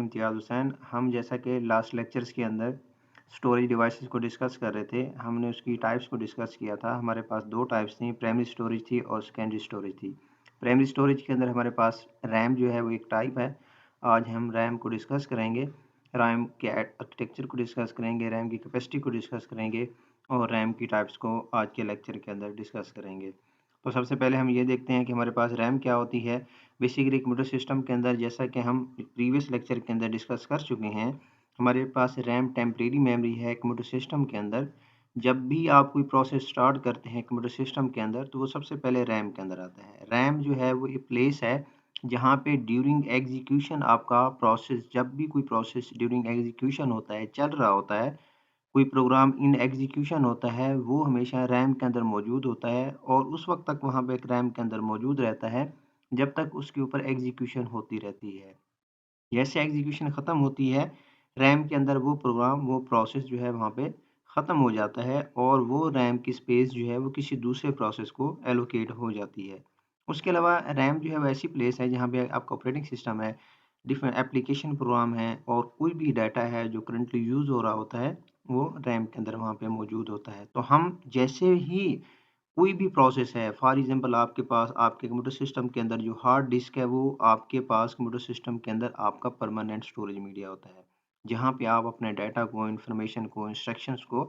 इम्तियाज़ हुसैन। हम जैसा कि लास्ट लेक्चर्स के अंदर स्टोरेज डिवाइसेस को डिस्कस कर रहे थे, हमने उसकी टाइप्स को डिस्कस किया था। हमारे पास 2 टाइप्स थी, प्राइमरी स्टोरेज थी और सेकेंडरी स्टोरेज थी। प्राइमरी स्टोरेज के अंदर हमारे पास रैम जो है वो एक टाइप है। आज हम रैम को डिस्कस करेंगे, रैम के आर्किटेक्चर को डिस्कस करेंगे, रैम की कैपेसिटी को डिस्कस करेंगे और रैम की टाइप्स को आज के लेक्चर के अंदर डिस्कस करेंगे। तो सबसे पहले हम ये देखते हैं कि हमारे पास रैम क्या होती है। बेसिकली कंप्यूटर सिस्टम के अंदर, जैसा कि हम प्रीवियस लेक्चर के अंदर डिस्कस कर चुके हैं, हमारे पास रैम टेम्परेरी मेमोरी है कंप्यूटर सिस्टम के अंदर। जब भी आप कोई प्रोसेस स्टार्ट करते हैं कंप्यूटर सिस्टम के अंदर, तो वो सबसे पहले रैम के अंदर आता है। रैम जो है वो एक प्लेस है जहाँ पे ड्यूरिंग एग्जीक्यूशन आपका प्रोसेस, जब भी कोई प्रोसेस ड्यूरिंग एग्जीक्यूशन होता है, चल रहा होता है, कोई प्रोग्राम इन एग्जीक्यूशन होता है, वो हमेशा रैम के अंदर मौजूद होता है और उस वक़्त तक वहाँ पे एक रैम के अंदर मौजूद रहता है, जब तक उसके ऊपर एग्जीक्यूशन होती रहती है। जैसे एग्जीक्यूशन ख़त्म होती है, रैम के अंदर वो प्रोग्राम, वो प्रोसेस जो है वहाँ पे ख़त्म हो जाता है और वो रैम की स्पेस जो है वो किसी दूसरे प्रोसेस को एलोकेट हो जाती है। उसके अलावा रैम जो है वो ऐसी प्लेस है जहाँ पे आपका ऑपरेटिंग सिस्टम है, डिफरेंट एप्लीकेशन प्रोग्राम है और कोई भी डाटा है जो करंटली यूज़ हो रहा होता है, वो रैम के अंदर वहाँ पे मौजूद होता है। तो हम जैसे ही कोई भी प्रोसेस है, फॉर एग्ज़ाम्पल आपके पास आपके कंप्यूटर सिस्टम के अंदर जो हार्ड डिस्क है, वो आपके पास कंप्यूटर सिस्टम के अंदर आपका परमानेंट स्टोरेज मीडिया होता है, जहाँ पे आप अपने डाटा को, इन्फॉर्मेशन को, इंस्ट्रक्शंस को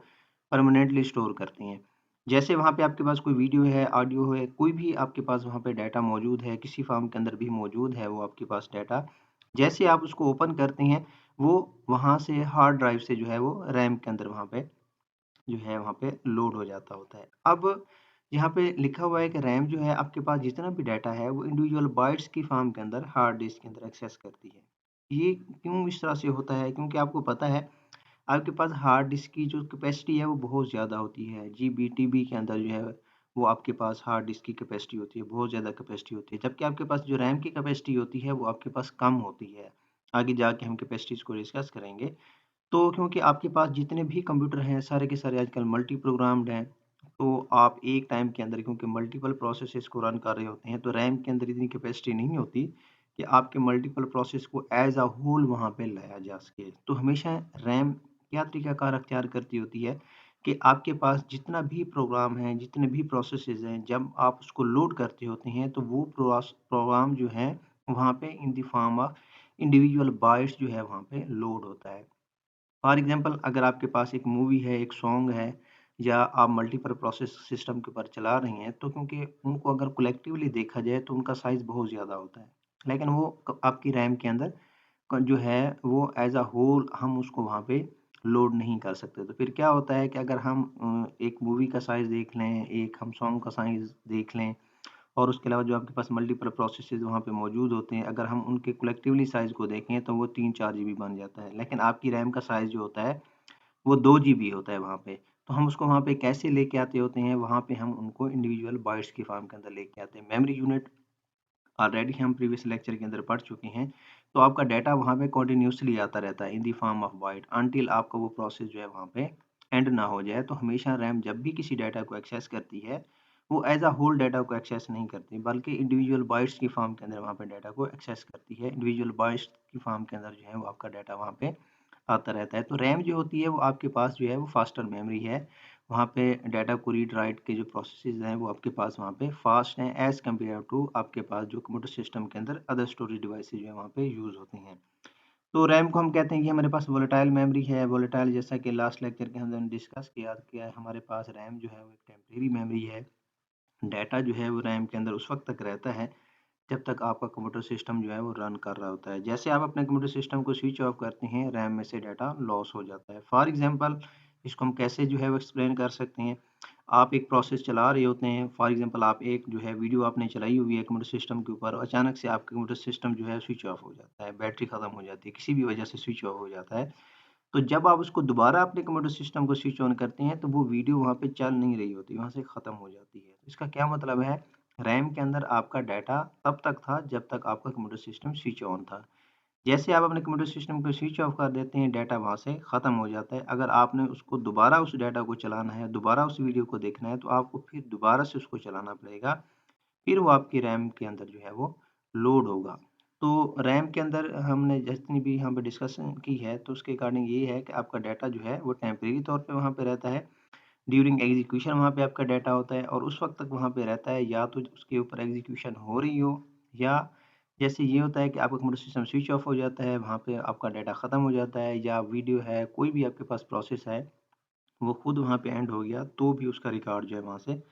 परमानेंटली स्टोर करते हैं। जैसे वहाँ पे आपके पास कोई वीडियो है, ऑडियो है, कोई भी आपके पास वहाँ पे डाटा मौजूद है, किसी फ़ॉर्म के अंदर भी मौजूद है वो आपके पास डाटा, जैसे आप उसको ओपन करते हैं, वो वहाँ से हार्ड ड्राइव से जो है वो रैम के अंदर वहाँ पे जो है वहाँ पे लोड हो जाता होता है। अब यहाँ पे लिखा हुआ है कि रैम जो है आपके पास जितना भी डाटा है वो इंडिविजुअल बाइट्स की फॉर्म के अंदर हार्ड डिस्क के अंदर एक्सेस करती है। ये क्यों इस तरह से होता है? क्योंकि आपको पता है आपके पास हार्ड डिस्क की जो कैपेसिटी है वो बहुत ज़्यादा होती है। जीबी, टीबी के अंदर जो है वो आपके पास हार्ड डिस्क की कैपेसिटी होती है, बहुत ज़्यादा कैपेसिटी होती है। जबकि आपके पास जो रैम की कैपेसिटी होती है वो आपके पास कम होती है। आगे जाके हम कैपेसिटीज़ को डिस्कस करेंगे। तो क्योंकि आपके पास जितने भी कंप्यूटर हैं, सारे के सारे आजकल मल्टी प्रोग्राम्ड हैं, तो आप एक टाइम के अंदर क्योंकि मल्टीपल प्रोसेसेस को रन कर रहे होते हैं, तो रैम के अंदर इतनी कैपेसिटी नहीं होती कि आपके मल्टीपल प्रोसेस को एज़ अ होल वहाँ पे लाया जा सके। तो हमेशा रैम क्या तरीक़ाकार अख्तियार करती होती है कि आपके पास जितना भी प्रोग्राम है, जितने भी प्रोसेसेस हैं, जब आप उसको लोड करते होते हैं, तो वो प्रोग्राम जो है, वहाँ पे in the form of individual bytes जो है वहाँ पे लोड होता है। फॉर एग्ज़ाम्पल अगर आपके पास एक मूवी है, एक सॉन्ग है या आप मल्टीपल प्रोसेस सिस्टम के ऊपर चला रही हैं, तो क्योंकि उनको अगर कलेक्टिवली देखा जाए तो उनका साइज़ बहुत ज़्यादा होता है। लेकिन वो आपकी रैम के अंदर जो है वो एज़ अ होल हम उसको वहाँ पे लोड नहीं कर सकते। तो फिर क्या होता है कि अगर हम एक मूवी का साइज़ देख लें, एक हम सॉन्ग का साइज़ देख लें और उसके अलावा जो आपके पास मल्टीपल प्रोसेसेज़ वहाँ पे मौजूद होते हैं, अगर हम उनके कलेक्टिवली साइज़ को देखें तो वो 3-4 जीबी बन जाता है। लेकिन आपकी रैम का साइज़ जो होता है वो 2 जीबी होता है वहाँ पे। तो हम उसको वहाँ पे कैसे लेके आते होते हैं, वहाँ पे हम उनको इंडिविजुअल बाइट्स की फॉर्म के अंदर लेके आते हैं। मेमोरी यूनिट ऑलरेडी हम प्रीवियस लेक्चर के अंदर पढ़ चुके हैं। तो आपका डाटा वहाँ पे कंटीन्यूअसली आता रहता है in the form of bite until आपका वो प्रोसेस जो है वहाँ पे एंड ना हो जाए। तो हमेशा रैम जब भी किसी डाटा को एक्सेस करती है, वो एज़ अ होल डाटा को एक्सेस नहीं करती, बल्कि इंडिविजुअल बाइट्स की फॉर्म के अंदर वहाँ पे डाटा को एक्सेस करती है। इंडिविजुअल बाइट्स की फॉर्म के अंदर जो है वो आपका डाटा वहाँ पे आता रहता है। तो रैम जो होती है वो आपके पास जो है वो फास्टर मेमोरी है। वहाँ पे डाटा को रीड राइट के जो प्रोसेसेस हैं वो आपके पास वहाँ पे फास्ट हैं एज़ कम्पेयर टू आपके पास जो कंप्यूटर सिस्टम के अंदर अदर स्टोरेज डिवाइसेस जो है वहाँ पे यूज़ होती हैं। तो रैम को हम कहते हैं कि हमारे पास वोलेटाइल मेमोरी है। वोलेटाइल जैसा कि लास्ट लेक्चर के अंदर हमने डिस्कस किया है, हमारे पास रैम जो है वो एक टेम्परेरी मेमोरी है। डाटा जो है वो रैम के अंदर उस वक़्त तक रहता है जब तक आपका कंप्यूटर सिस्टम जो है वो रन कर रहा होता है। जैसे आप अपने कंप्यूटर सिस्टम को स्विच ऑफ करते हैं, रैम में से डाटा लॉस हो जाता है। फॉर एग्ज़ाम्पल इसको हम कैसे जो है वो एक्सप्लेन कर सकते हैं। आप एक प्रोसेस चला रहे होते हैं, फॉर एग्ज़ाम्पल आप एक जो है वीडियो आपने चलाई हुई है कंप्यूटर सिस्टम के ऊपर, अचानक से आपका कंप्यूटर सिस्टम जो है स्विच ऑफ हो जाता है, बैटरी ख़त्म हो जाती है, किसी भी वजह से स्विच ऑफ हो जाता है। तो जब आप उसको दोबारा अपने कंप्यूटर सिस्टम को स्विच ऑन करते हैं, तो वो वीडियो वहाँ पे चल नहीं रही होती, वहाँ से ख़त्म हो जाती है। इसका क्या मतलब है, रैम के अंदर आपका डाटा तब तक था जब तक आपका कंप्यूटर सिस्टम स्विच ऑन था। जैसे आप अपने कंप्यूटर सिस्टम को स्विच ऑफ कर देते हैं, डाटा वहाँ से ख़त्म हो जाता है। अगर आपने उसको दोबारा उस डाटा को चलाना है, दोबारा उस वीडियो को देखना है, तो आपको फिर दोबारा से उसको चलाना पड़ेगा। फिर वो आपकी रैम के अंदर जो है वो लोड होगा। तो रैम के अंदर हमने जितनी भी यहाँ पे डिस्कशन की है, तो उसके अकॉर्डिंग ये है कि आपका डाटा जो है वो टेम्परेरी तौर पे वहाँ पे रहता है। ड्यूरिंग एग्जीक्यूशन वहाँ पे आपका डाटा होता है और उस वक़्त तक वहाँ पे रहता है, या तो उसके ऊपर एग्जीक्यूशन हो रही हो, या जैसे ये होता है कि आपका कंप्यूटर सिस्टम स्विच ऑफ हो जाता है, वहाँ पे आपका डाटा ख़त्म हो जाता है, या वीडियो है, कोई भी आपके पास प्रोसेस है, वो खुद वहाँ पे एंड हो गया, तो भी उसका रिकॉर्ड जो है वहाँ से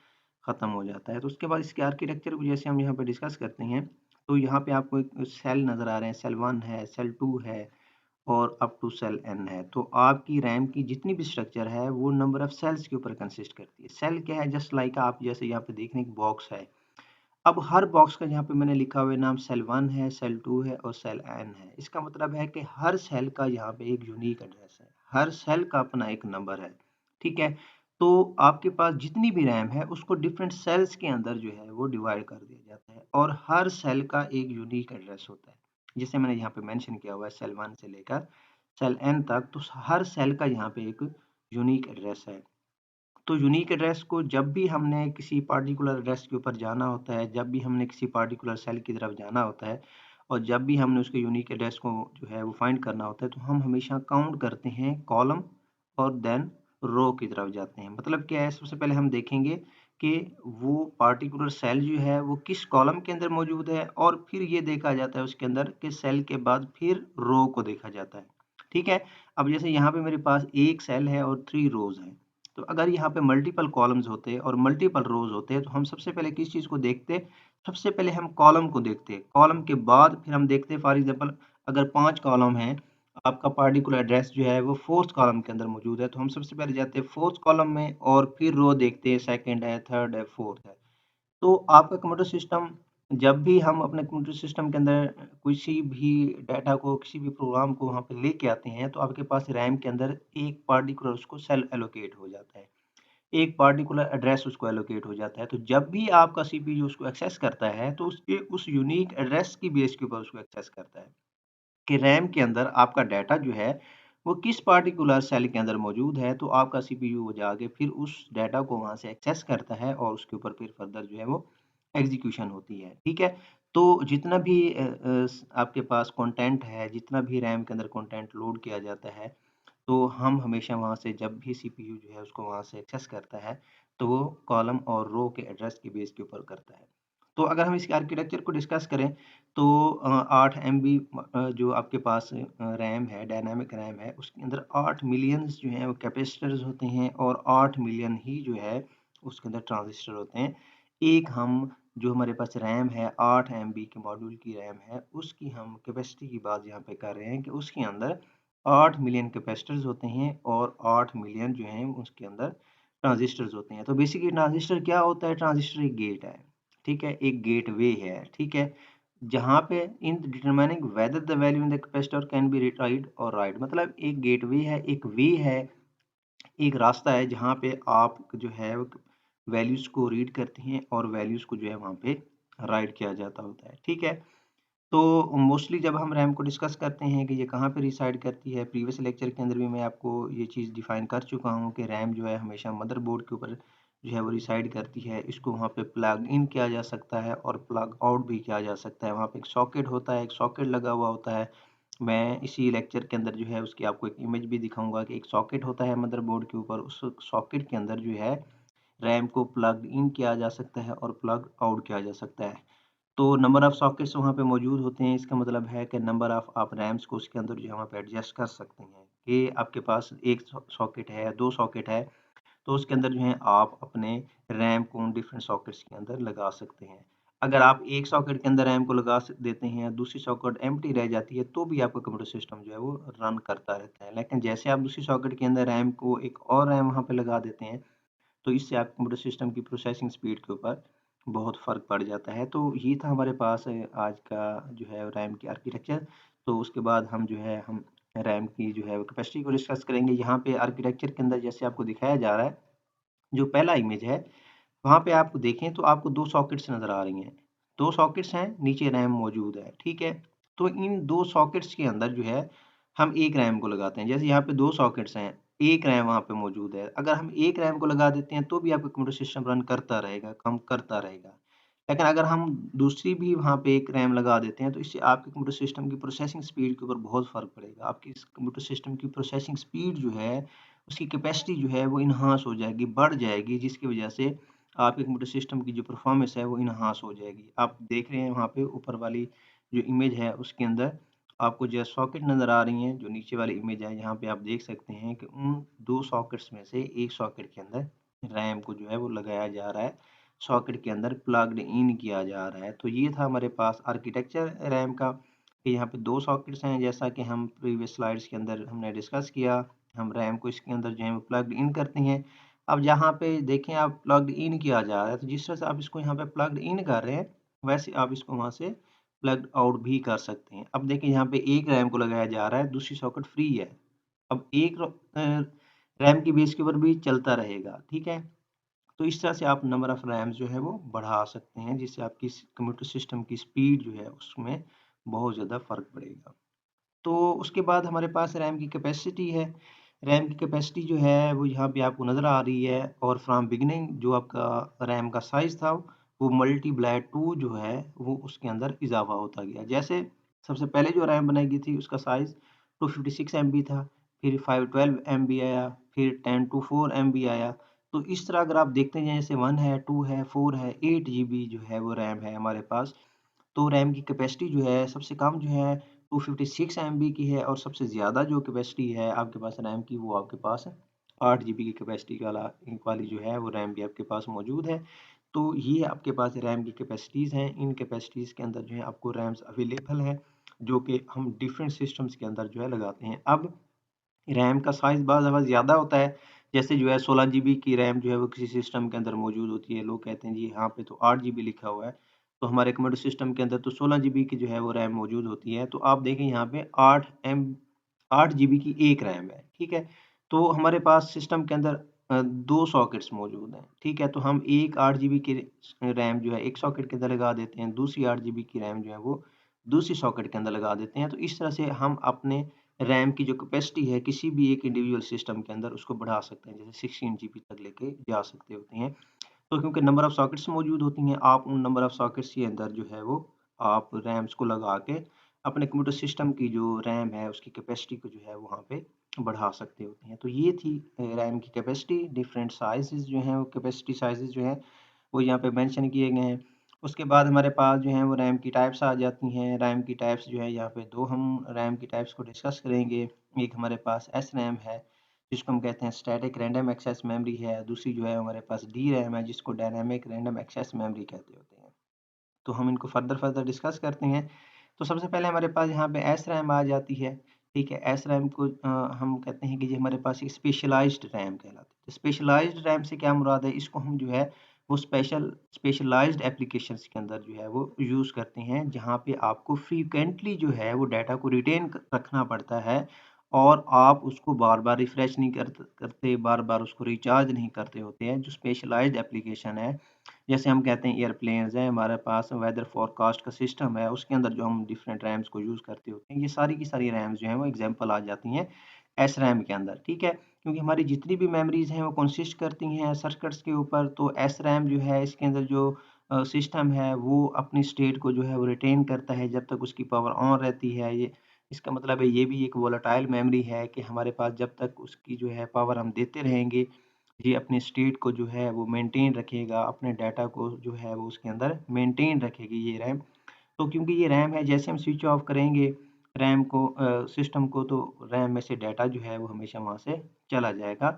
ख़त्म हो जाता है। तो उसके बाद इसके आर्किटेक्चर को जैसे हम यहाँ पे डिस्कस करते हैं, तो यहाँ पे आपको एक सेल नज़र आ रहे हैं, सेल 1 है, सेल 2 है और अप टू सेल एन है। तो आपकी रैम की जितनी भी स्ट्रक्चर है, वो नंबर ऑफ सेल्स के ऊपर कंसिस्ट करती है। सेल क्या है? जस्ट लाइक आप जैसे यहाँ पे देख रहे हैं एक बॉक्स है। अब हर बॉक्स का यहाँ पे मैंने लिखा हुआ है नाम, सेल 1 है, सेल 2 है और सेल एन है। इसका मतलब है कि हर सेल का यहाँ पे एक यूनिक एड्रेस है। हर सेल का अपना एक नंबर है, ठीक है? तो आपके पास जितनी भी रैम है, उसको डिफरेंट सेल्स के अंदर जो है वो डिवाइड कर दिया जाता है और हर सेल का एक यूनिक एड्रेस होता है। जिसे मैंने यहाँ पे मेंशन किया हुआ है, सेल 1 से लेकर सेल एन तक, तो हर सेल का यहाँ पे एक यूनिक एड्रेस है। तो यूनिक एड्रेस को जब भी हमने किसी पार्टिकुलर एड्रेस के ऊपर जाना होता है, जब भी हमने किसी पार्टिकुलर सेल की तरफ जाना होता है और जब भी हमने उसके यूनिक एड्रेस को जो है वो फाइंड करना होता है, तो हम हमेशा काउंट करते हैं कॉलम और देन रो की तरफ जाते हैं। मतलब क्या है? सबसे पहले हम देखेंगे कि वो पार्टिकुलर सेल जो है वो किस कॉलम के अंदर मौजूद है, और फिर ये देखा जाता है उसके अंदर कि सेल के बाद फिर रो को देखा जाता है। ठीक है? अब जैसे यहाँ पे मेरे पास एक सेल है और 3 रोज़ हैं। तो अगर यहाँ पे मल्टीपल कॉलम्स होते और मल्टीपल रोज़ होते, तो हम सबसे पहले किस चीज़ को देखते? सबसे पहले हम कॉलम को देखते। कॉलम के बाद फिर हम देखते, फॉर एग्ज़ाम्पल अगर 5 कॉलम हैं, आपका पार्टिकुलर एड्रेस जो है वो 4th कॉलम के अंदर मौजूद है, तो हम सबसे पहले जाते हैं 4th कॉलम में और फिर रो देखते हैं, 2nd है, 3rd है, 4th है। तो आपका कंप्यूटर सिस्टम, जब भी हम अपने कंप्यूटर सिस्टम के अंदर किसी भी डाटा को, किसी भी प्रोग्राम को वहाँ पे लेके आते हैं, तो आपके पास रैम के अंदर एक पार्टिकुलर उसको सेल एलोकेट हो जाता है। एक पार्टिकुलर एड्रेस उसको एलोकेट हो जाता है। तो जब भी आपका सीपीयू उसको एक्सेस करता है, तो उसके उस यूनिक एड्रेस की बेस के ऊपर उसको एक्सेस करता है कि रैम के अंदर आपका डाटा जो है, वो किस पार्टिकुलर सेल के अंदर मौजूद है। तो आपका सीपीयू वो जाके फिर उस डाटा को वहाँ से एक्सेस करता है और उसके ऊपर फिर फर्दर जो है वो एग्ज़ीक्यूशन होती है, ठीक है? तो जितना भी आपके पास कंटेंट है, जितना भी रैम के अंदर कंटेंट लोड किया जाता है, तो हम हमेशा वहाँ से जब भी सीपीयू जो है उसको वहाँ से एक्सेस करता है, तो वो कॉलम और रो के एड्रेस की बेस के ऊपर करता है। तो अगर हम इसके आर्किटेक्चर को डिस्कस करें, तो 8 एमबी जो आपके पास रैम है, डायनामिक रैम है, उसके अंदर 8 मिलियंस जो हैं वो कैपेसिटर्स होते हैं और 8 मिलियन ही जो है उसके अंदर ट्रांजिस्टर होते हैं। एक हम जो हमारे पास रैम है, 8 एमबी के मॉड्यूल की रैम है, उसकी हम कैपेसिटी की बात यहाँ पे कर रहे हैं कि उसके अंदर 8 मिलियन कैपेसिटर्स होते हैं और 8 मिलियन जो हैं उसके अंदर ट्रांजिस्टर्स होते हैं। तो बेसिकली ट्रांजिस्टर क्या होता है? ट्रांजिस्टर एक गेट है, ठीक है? एक गेटवे है, ठीक है? जहाँ पे in determining whether the value in the capacitor can be read और राइट, मतलब एक गेटवे है, एक वे है, एक रास्ता है जहाँ पे आप जो है वैल्यूज़ को रीड करते हैं और वैल्यूज़ को जो है वहाँ पे राइट किया जाता होता है, ठीक है? तो मोस्टली जब हम रैम को डिस्कस करते हैं कि ये कहाँ पे रिसाइड करती है, प्रीवियस लेक्चर के अंदर भी मैं आपको ये चीज़ डिफ़ाइन कर चुका हूँ कि रैम जो है हमेशा मदरबोर्ड के ऊपर जो है वो रिसाइड करती है। इसको वहाँ पे प्लग इन किया जा सकता है और प्लग आउट भी किया जा सकता है। वहाँ पे एक सॉकेट होता है, एक सॉकेट लगा हुआ होता है। मैं इसी लेक्चर के अंदर जो है उसकी आपको एक इमेज भी दिखाऊँगा कि एक सॉकेट होता है मदरबोर्ड के ऊपर, उस सॉकेट के अंदर जो है रैम को प्लग इन किया जा सकता है और प्लग आउट किया जा सकता है। तो नंबर ऑफ सॉकेट्स वहाँ पे मौजूद होते हैं, इसका मतलब है कि नंबर ऑफ आप रैम्स को उसके अंदर जो है वहाँ पे एडजस्ट कर सकते हैं कि आपके पास 1 सॉकेट है, 2 सॉकेट है, तो उसके अंदर जो है आप अपने रैम को उन डिफरेंट सॉकेट्स के अंदर लगा सकते हैं। अगर आप एक सॉकेट के अंदर रैम को लगा देते हैं, दूसरी सॉकेट एम्प्टी रह जाती है, तो भी आपका कंप्यूटर सिस्टम जो है वो रन करता रहता है। लेकिन जैसे आप दूसरी सॉकेट के अंदर रैम को एक और रैम वहाँ पे लगा देते हैं, तो इससे आपके कंप्यूटर सिस्टम की प्रोसेसिंग स्पीड के ऊपर बहुत फ़र्क पड़ जाता है। तो ये था हमारे पास आज का जो है रैम की आर्किटेक्चर। तो उसके बाद हम जो है हम रैम की जो है वो कैपेसिटी को डिस्कस करेंगे। यहाँ पे आर्किटेक्चर के अंदर जैसे आपको दिखाया जा रहा है, जो पहला इमेज है, वहाँ पे आप देखें तो आपको 2 सॉकेट्स नज़र आ रही हैं। 2 सॉकेट्स हैं, नीचे रैम मौजूद है, ठीक है? तो इन 2 सॉकेट्स के अंदर जो है हम एक रैम को लगाते हैं। जैसे यहाँ पे 2 सॉकेट्स हैं, एक रैम वहाँ पे मौजूद है। अगर हम एक रैम को लगा देते हैं, तो भी आपका कंप्यूटर सिस्टम रन करता रहेगा, काम करता रहेगा। लेकिन अगर हम दूसरी भी वहाँ पे एक रैम लगा देते हैं, तो इससे आपके कंप्यूटर सिस्टम की प्रोसेसिंग स्पीड के ऊपर बहुत फ़र्क पड़ेगा। आपकी इस कंप्यूटर सिस्टम की प्रोसेसिंग स्पीड जो है, उसकी कैपेसिटी जो है वो एनहांस हो जाएगी, बढ़ जाएगी, जिसकी वजह से आपके कंप्यूटर सिस्टम की जो परफ़ॉर्मेंस है वो एनहांस हो जाएगी। आप देख रहे हैं वहाँ पे ऊपर वाली जो इमेज है उसके अंदर आपको जो है सॉकेट नज़र आ रही हैं, जो नीचे वाली इमेज है यहाँ पे आप देख सकते हैं कि उन 2 सॉकेट्स में से एक सॉकेट के अंदर रैम को जो है वो लगाया जा रहा है, सॉकेट के अंदर प्लग्ड इन किया जा रहा है। तो ये था हमारे पास आर्किटेक्चर रैम का, कि यहाँ पे 2 सॉकेट्स हैं, जैसा कि हम प्रीवियस स्लाइड्स के अंदर हमने डिस्कस किया। हम रैम को इसके अंदर जो है वो प्लग्ड इन करते हैं। अब जहाँ पे देखें आप प्लग्ड इन किया जा रहा है, तो जिस तरह से आप इसको यहाँ पे प्लग्ड इन कर रहे हैं, वैसे आप इसको वहाँ से प्लग्ड आउट भी कर सकते हैं। अब देखिए यहाँ पे एक रैम को लगाया जा रहा है, दूसरी सॉकेट फ्री है। अब एक रैम की बेस के ऊपर भी चलता रहेगा, ठीक है? तो इस तरह से आप नंबर ऑफ रैम्स जो है वो बढ़ा सकते हैं, जिससे आपकी कंप्यूटर सिस्टम की स्पीड जो है उसमें बहुत ज़्यादा फ़र्क पड़ेगा। तो उसके बाद हमारे पास रैम की कैपेसिटी है। रैम की कैपेसिटी जो है वो यहाँ पे आपको नज़र आ रही है, और फ्रॉम बिगिनिंग जो आपका रैम का साइज़ था वो मल्टीप्लाई 2 जो है वो उसके अंदर इज़ाफ़ा होता गया। जैसे सबसे पहले जो रैम बनाई गई थी उसका साइज़ 256 एमबी था, फिर 512 एमबी आया, फिर 1024 एमबी आया। तो इस तरह अगर आप देखते हैं जैसे 1 है, 2 है, 4 है, 8 जीबी जो है वो रैम है हमारे पास। तो रैम की कैपेसिटी जो है सबसे कम जो है 256 एमबी की है, और सबसे ज़्यादा जो कैपेसिटी है आपके पास रैम की वो आपके पास 8 जीबी की कैपेसिटी वाली जो है वो रैम भी आपके पास मौजूद है। तो ये आपके पास रैम की कैपेसिटीज़ हैं। इन कैपेसिटीज़ के अंदर जो है आपको रैम्स अवेलेबल हैं, जो कि हम डिफरेंट सिस्टम्स के अंदर जो है लगाते हैं। अब रैम का साइज़ बाज़ दफ़ा ज़्यादा होता है, जैसे जो है 16 जीबी की रैम जो है वो किसी सिस्टम के अंदर मौजूद होती है। लोग कहते हैं जी यहाँ पे तो 8 जीबी लिखा हुआ है, तो हमारे कंप्यूटर सिस्टम के अंदर तो 16 जीबी की जो है वो रैम मौजूद होती है। तो आप देखें यहाँ पे 8 जीबी की एक रैम है, ठीक है? तो हमारे पास सिस्टम के अंदर 2 सॉकेट्स मौजूद हैं, ठीक है? तो हम एक 8 जीबी की रैम जो है एक सॉकेट के अंदर लगा देते हैं, दूसरी 8 जीबी की रैम जो है वो दूसरी सॉकेट के अंदर लगा देते हैं। तो इस तरह से हम अपने रैम की जो कैपेसिटी है किसी भी एक इंडिविजुअल सिस्टम के अंदर उसको बढ़ा सकते हैं, जैसे 16 जीबी तक लेके जा सकते होते हैं। तो क्योंकि नंबर ऑफ सॉकेट्स मौजूद होती हैं, आप उन नंबर ऑफ सॉकेट्स के अंदर जो है वो आप रैम्स को लगा के अपने कंप्यूटर सिस्टम की जो रैम है उसकी कैपेसिटी को जो है वहाँ पे बढ़ा सकते होते हैं। तो ये थी रैम की कैपेसिटी। डिफरेंट साइज़ेज़ जो हैं वो कैपेसिटी साइज़ेज़ जो हैं वो यहाँ पे मेंशन किए गए हैं। उसके बाद हमारे पास जो हैं वो रैम की टाइप्स आ जाती हैं। रैम की टाइप्स जो है यहाँ पे 2 हम रैम की टाइप्स को डिस्कस करेंगे। एक हमारे पास एसरैम है, जिसको हम कहते हैं स्टैटिक रैंडम एक्सेस मेमोरी है। दूसरी जो है हमारे पास डीरैम है, जिसको डायनामिक रैंडम एक्सेस मेमोरी कहते होते हैं। तो हम इनको फर्दर डिस्कस करते हैं। तो सबसे पहले हमारे पास यहाँ पे एसरैम आ जाती है, ठीक है? एसरैम को हम कहते हैं कि ये हमारे पास एक स्पेशलाइज़्ड रैम कहलाती है। स्पेशलाइज़्ड रैम से क्या मुराद है? इसको हम जो है वो स्पेशलाइज़्ड एप्लीकेशंस के अंदर जो है वो यूज़ करते हैं, जहाँ पे आपको फ्रीक्वेंटली जो है वो डाटा को रिटेन रखना पड़ता है, और आप उसको बार-बार रिफ्रेश नहीं करते, बार-बार उसको रिचार्ज नहीं करते होते हैं। जो स्पेशलाइज़्ड एप्लीकेशन है, जैसे हम कहते हैं एयरप्लेन्स हैं, हमारे पास वेदर फ़ोरकास्ट का सिस्टम है, उसके अंदर जो हम डिफरेंट रैम्स को यूज़ करते होते हैं, ये सारी की सारी रैम्स जो हैं वो एग्ज़ाम्पल आ जाती हैं एसरैम के अंदर, ठीक है? क्योंकि हमारी जितनी भी मेमोरीज़ हैं वो कंसिस्ट करती हैं सर्किट्स के ऊपर, तो एसरैम जो है इसके अंदर जो सिस्टम है वो अपनी स्टेट को जो है वो रिटेन करता है जब तक उसकी पावर ऑन रहती है। ये इसका मतलब है ये भी एक वोलेटाइल मेमोरी है कि हमारे पास जब तक उसकी जो है पावर हम देते रहेंगे, ये अपनी स्टेट को जो है वो मेंटेन रखेगा, अपने डाटा को जो है वो उसके अंदर मेंटेन रखेगी ये रैम। तो क्योंकि ये रैम है, जैसे हम स्विच ऑफ करेंगे रैम को सिस्टम को, तो रैम में से डाटा जो है वो हमेशा वहाँ से चला जाएगा।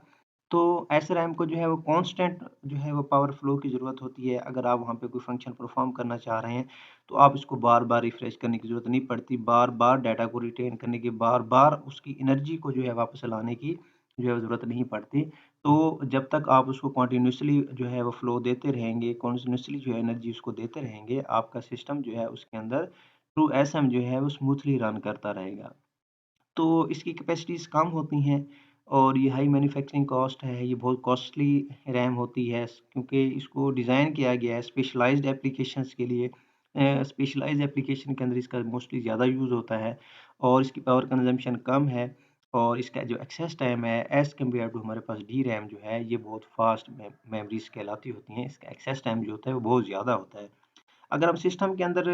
तो ऐसे रैम को जो है वो कांस्टेंट जो है वो पावर फ्लो की ज़रूरत होती है। अगर आप वहाँ पे कोई फ़ंक्शन परफ़ॉर्म करना चाह रहे हैं, तो आप इसको बार-बार रिफ्रेश करने की ज़रूरत नहीं पड़ती। बार-बार डाटा को रिटेन करने की, बार-बार उसकी एनर्जी को जो है वापस लाने की जो है ज़रूरत नहीं पड़ती। तो जब तक आप उसको कंटीन्यूअसली जो है वो फ्लो देते रहेंगे, कंटीन्यूअसली जो है एनर्जी उसको देते रहेंगे, आपका सिस्टम जो है उसके अंदर थ्रू एसएम जो है वो स्मूथली रन करता रहेगा। तो इसकी कैपेसिटीज़ कम होती हैं, और ये हाई मैन्युफैक्चरिंग कॉस्ट है, ये बहुत कॉस्टली रैम होती है, क्योंकि इसको डिज़ाइन किया गया है स्पेशलाइज़्ड एप्लीकेशंस के लिए। स्पेशलाइज़्ड एप्लीकेशन के अंदर इसका मोस्टली ज़्यादा यूज़ होता है, और इसकी पावर कंज़म्पशन कम है, और इसका जो एक्सेस टाइम है एज़ कम्पेयर टू हमारे पास डीरैम जो है ये बहुत फ़ास्ट मेमोरीज़ कहलाती होती हैं। इसका एक्सेस टाइम जो होता है वो बहुत ज़्यादा होता है। अगर हम सिस्टम के अंदर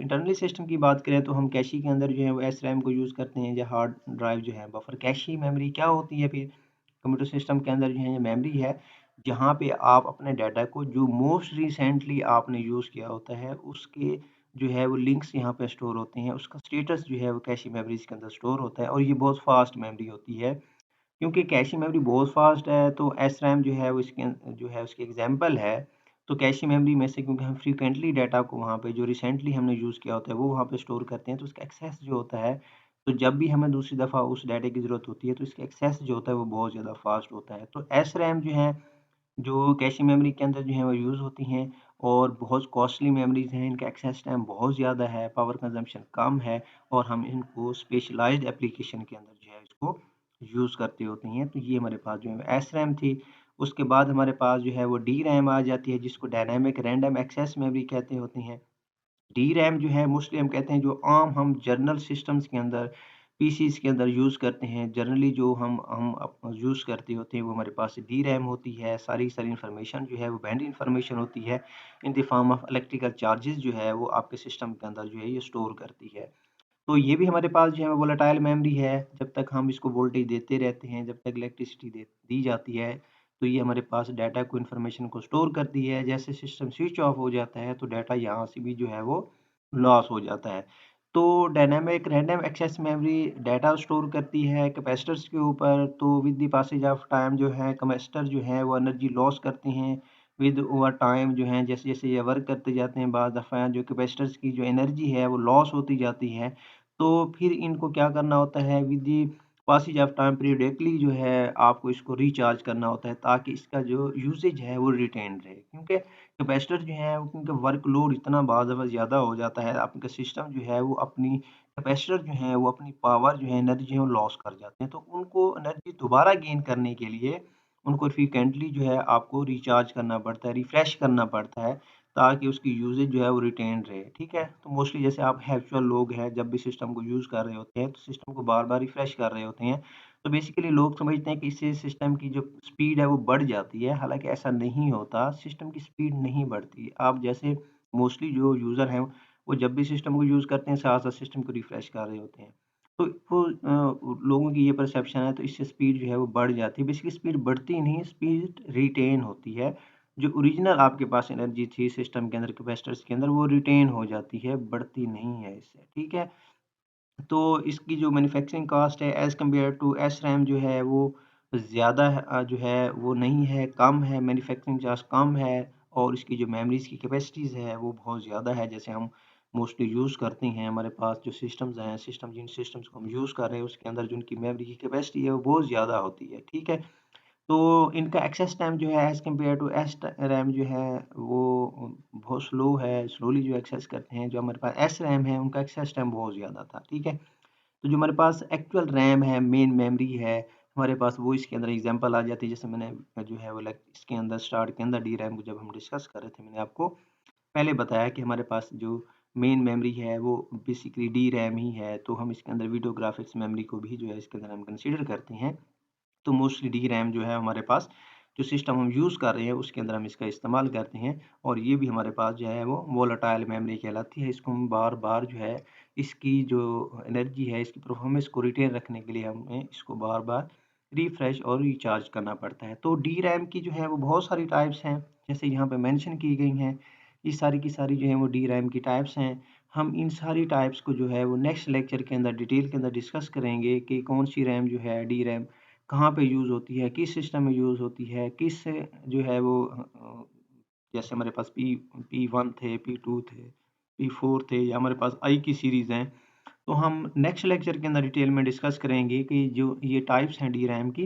इंटरनली सिस्टम की बात करें तो हम कैशी के अंदर जो है वो एस रैम को यूज़ करते हैं, या हार्ड ड्राइव जो है बफर कैशी मेमोरी क्या होती है फिर कंप्यूटर सिस्टम के अंदर जो है ये मेमोरी है, जहाँ पे आप अपने डाटा को जो मोस्ट रिसेंटली आपने यूज़ किया होता है उसके जो है वो लिंक्स यहाँ पे स्टोर होते हैं, उसका स्टेटस जो है वो कैशी मेमोरीज के अंदर स्टोर होता है, और ये बहुत फास्ट मेमोरी होती है। क्योंकि कैशे मेमोरी बहुत फ़ास्ट है, तो एसरैम जो है वो इसके जो है उसकी एग्ज़ाम्पल है। तो कैशे मेमोरी में से क्योंकि हम फ्रीक्वेंटली डाटा को वहाँ पे जो रिसेंटली हमने यूज़ किया होता है, वो वहाँ पे स्टोर करते हैं, तो उसका एक्सेस जो होता है, तो जब भी हमें दूसरी दफ़ा उस डाटा की ज़रूरत होती है, तो इसका एक्सेस जो होता है, वो बहुत ज़्यादा फ़ास्ट होता है। तो एसरैम जो है, जो कैशे मेमोरी के अंदर जो है वो यूज़ होती हैं, और बहुत कॉस्टली मेमोरीज़ हैं, इनका एक्सेस टाइम बहुत ज़्यादा है, पावर कंज़म्पशन कम है, और हम इनको स्पेशलाइज़्ड एप्लीकेशन के अंदर जो है इसको यूज़ करते होते हैं। तो ये हमारे पास जो है एसरैम थी। उसके बाद हमारे पास जो है वो डीरैम आ जाती है, जिसको डायनामिक रैंडम एक्सेस मेमोरी कहते होते हैं। डीरैम जो है मोस्टली हम कहते हैं जो आम हम जनरल सिस्टम्स के अंदर, पीसीज़ के अंदर यूज़ करते हैं। जनरली जो हम यूज़ करते होते हैं वो हमारे पास डीरैम होती है। सारी सारी इन्फॉर्मेशन जो है वो बाइनरी इन्फॉर्मेशन होती है, in the form of electrical charges जो है वो आपके सिस्टम के अंदर जो है ये स्टोर करती है। तो ये भी हमारे पास जो है वोलेटाइल मेमोरी है, जब तक हम इसको वोल्टेज देते रहते हैं, जब तक इलेक्ट्रिसिटी दी जाती है, तो ये हमारे पास डाटा को इन्फॉर्मेशन को स्टोर करती है। जैसे सिस्टम स्विच ऑफ हो जाता है, तो डाटा यहाँ से भी जो है वो लॉस हो जाता है। तो dynamic random access memory data store करती है कैपेसिटर्स के ऊपर, तो with the passage of time जो है कैपेसिटर जो है वो एनर्जी लॉस करते हैं विद ओवर टाइम, जो है जैसे-जैसे ये वर्क करते जाते हैं, बाद दफ़ा जो कैपेसिटर्स की जो एनर्जी है वो लॉस होती जाती है। तो फिर इनको क्या करना होता है, with the passage of time periodically जो है आपको इसको रिचार्ज करना होता है, ताकि इसका जो यूसेज है वो रिटेन रहे। क्योंकि कैपेसिटर जो है उनका वर्कलोड इतना बहुत ज़्यादा ज़्यादा हो जाता है, आपका सिस्टम जो है वो अपनी कैपेसिटर जो है वो अपनी पावर जो है एनर्जी जो है वो लॉस कर जाते हैं। तो उनको एनर्जी दोबारा गेन करने के लिए उनको फ्रीक्वेंटली जो है आपको रिचार्ज करना पड़ता है, रिफ्रेश करना पड़ता है, ताकि उसकी यूसेज जो है वो रिटेन रहे, ठीक है? तो मोस्टली जैसे आप हैबिचुअल लोग हैं, जब भी सिस्टम को यूज़ कर रहे होते हैं, तो सिस्टम को बार-बार रिफ्रेश कर रहे होते हैं। तो बेसिकली लोग समझते हैं कि इससे सिस्टम की जो स्पीड है वो बढ़ जाती है, हालाँकि ऐसा नहीं होता, सिस्टम की स्पीड नहीं बढ़ती। आप जैसे मोस्टली जो यूज़र हैं, वो जब भी सिस्टम को यूज़ करते हैं, साथ-साथ सिस्टम को रिफ्रेश कर रहे होते हैं। तो वो लोगों की ये परसेप्शन है, तो इससे स्पीड जो है वो बढ़ जाती है। बेसिकली स्पीड बढ़ती नहीं है, स्पीड रिटेन होती है। जो ओरिजिनल आपके पास एनर्जी थी सिस्टम के अंदर, कैपेसिटर्स के अंदर, वो रिटेन हो जाती है, बढ़ती नहीं है इससे, ठीक है? तो इसकी जो मैन्युफैक्चरिंग कॉस्ट है एज़ कम्पेयर टू एसरैम जो है वो ज़्यादा जो है वो नहीं है, कम है, मैन्युफैक्चरिंग चार्ज कम है, और इसकी जो मेमोरीज़ की कैपेसिटीज़ है वो बहुत ज़्यादा है। जैसे हम मोस्टली यूज़ करते हैं, हमारे पास जो सिस्टम्स हैं, जिन सिस्टम्स को हम यूज़ कर रहे हैं उसके अंदर जो उनकी मेमोरी की कैपेसिटी है वो बहुत ज़्यादा होती है, ठीक है? तो इनका एक्सेस टाइम जो है एज़ कम्पेयर टू एस ट रैम जो है वो बहुत स्लो है, स्लोली जो एक्सेस करते हैं। जो हमारे पास एस रैम है उनका एक्सेस टाइम बहुत ज़्यादा था, ठीक है? तो जो हमारे पास एक्चुअल रैम है, मेन मेमोरी है, हमारे पास वो इसके अंदर एग्ज़ाम्पल आ जाती है। जैसे मैंने जो है वो इसके अंदर स्टार्ट के अंदर डीरैम को जब हम डिस्कस कर रहे थे, मैंने आपको पहले बताया कि हमारे पास जो मेन मेमोरी है वो बेसिकली डीरैम ही है, तो हम इसके अंदर वीडियो ग्राफ़िक्स मेमोरी को भी जो है इसके अंदर हम कंसीडर करते हैं। तो मोस्टली डीरैम जो है हमारे पास जो सिस्टम हम यूज़ कर रहे हैं उसके अंदर हम इसका इस्तेमाल करते हैं, और ये भी हमारे पास जो है वो वोलेटाइल मेमोरी कहलाती है। इसको हम बार-बार जो है इसकी जो एनर्जी है, इसकी परफ़ॉर्मेंस को रिटेन रखने के लिए हमें इसको बार-बार रिफ्रेश और रिचार्ज करना पड़ता है। तो डीरैम की जो है वो बहुत सारी टाइप्स हैं, जैसे यहाँ पे मेंशन की गई हैं। ये सारी की सारी जो है वो डीरैम की टाइप्स हैं। हम इन सारी टाइप्स को जो है वो नेक्स्ट लेक्चर के अंदर डिटेल के अंदर डिस्कस करेंगे कि कौन-सी रैम जो है डीरैम कहाँ पे यूज़ होती है, किस सिस्टम में यूज़ होती है, किस जो है वो जैसे हमारे पास P1 थे, P2 थे, P4 थे, या हमारे पास आई की सीरीज़ हैं। तो हम नेक्स्ट लेक्चर के अंदर डिटेल में डिस्कस करेंगे कि जो ये टाइप्स हैं डीरैम की,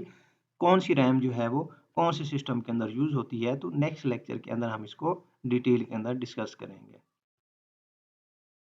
कौन-सी रैम जो है वो कौन से सिस्टम के अंदर यूज़ होती है। तो नेक्स्ट लेक्चर के अंदर हम इसको डिटेल के अंदर डिस्कस करेंगे।